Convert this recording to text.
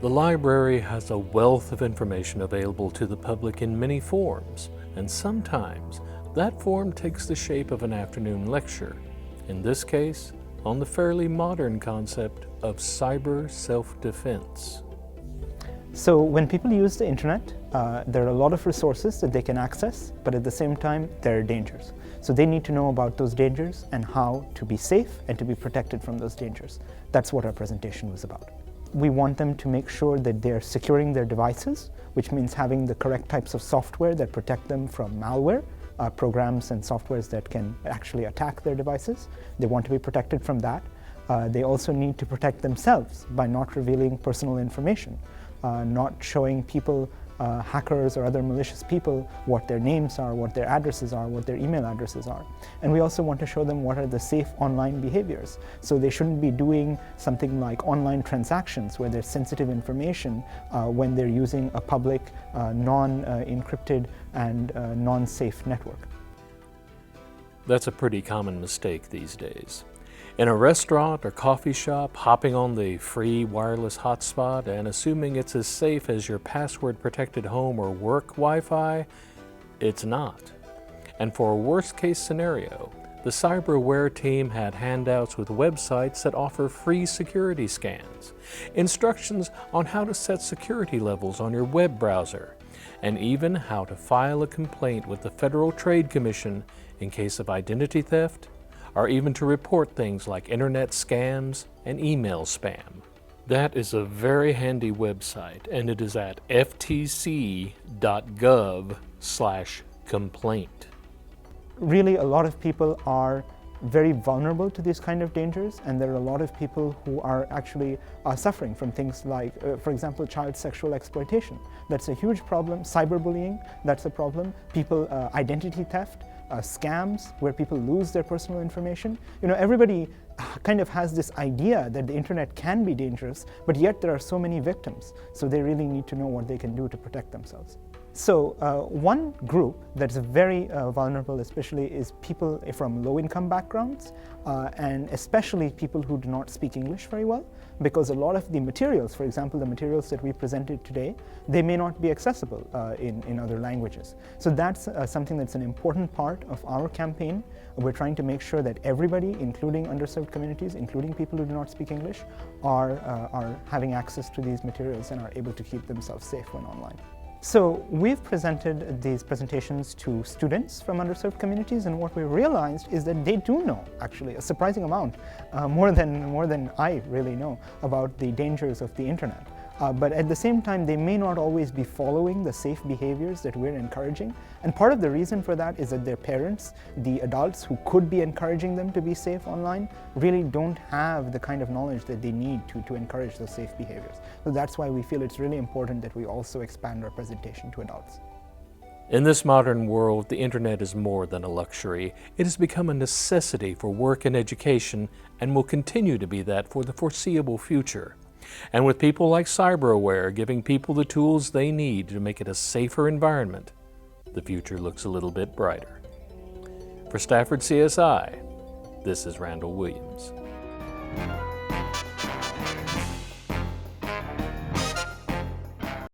The library has a wealth of information available to the public in many forms, and sometimes that form takes the shape of an afternoon lecture, in this case, on the fairly modern concept of cyber self-defense. So when people use the internet, there are a lot of resources that they can access, but at the same time, there are dangers. So they need to know about those dangers and how to be safe and to be protected from those dangers. That's what our presentation was about. We want them to make sure that they're securing their devices, which means having the correct types of software that protect them from malware, programs and softwares that can actually attack their devices. They want to be protected from that. They also need to protect themselves by not revealing personal information, not showing people, hackers or other malicious people, what their names are, what their addresses are, what their email addresses are. And we also want to show them what are the safe online behaviors. So they shouldn't be doing something like online transactions where there's sensitive information when they're using a public, non-encrypted and non-safe network. That's a pretty common mistake these days. In a restaurant or coffee shop, hopping on the free wireless hotspot and assuming it's as safe as your password-protected home or work Wi-Fi, it's not. And for a worst-case scenario, the CyberAware team had handouts with websites that offer free security scans, instructions on how to set security levels on your web browser, and even how to file a complaint with the Federal Trade Commission in case of identity theft, or even to report things like internet scams and email spam. That is a very handy website, and it is at ftc.gov/complaint. Really, a lot of people are very vulnerable to these kind of dangers, and there are a lot of people who are actually suffering from things like, for example, child sexual exploitation. That's a huge problem. Cyberbullying, that's a problem. People, identity theft, scams where people lose their personal information. You know, everybody kind of has this idea that the internet can be dangerous, but yet there are so many victims. So they really need to know what they can do to protect themselves. So one group that's very vulnerable especially is people from low-income backgrounds and especially people who do not speak English very well, because a lot of the materials, for example, the materials that we presented today, they may not be accessible in other languages. So that's something that's an important part of our campaign. We're trying to make sure that everybody, including underserved communities, including people who do not speak English, are having access to these materials and are able to keep themselves safe when online. So we've presented these presentations to students from underserved communities, and what we realized is that they do know, actually, a surprising amount, more than I really know, about the dangers of the internet. But at the same time, they may not always be following the safe behaviors that we're encouraging. And part of the reason for that is that their parents, the adults who could be encouraging them to be safe online, really don't have the kind of knowledge that they need to encourage those safe behaviors. So that's why we feel it's really important that we also expand our presentation to adults. In this modern world, the internet is more than a luxury. It has become a necessity for work and education, and will continue to be that for the foreseeable future. And with people like CyberAware giving people the tools they need to make it a safer environment, the future looks a little bit brighter. For Stafford CSI, this is Randall Williams.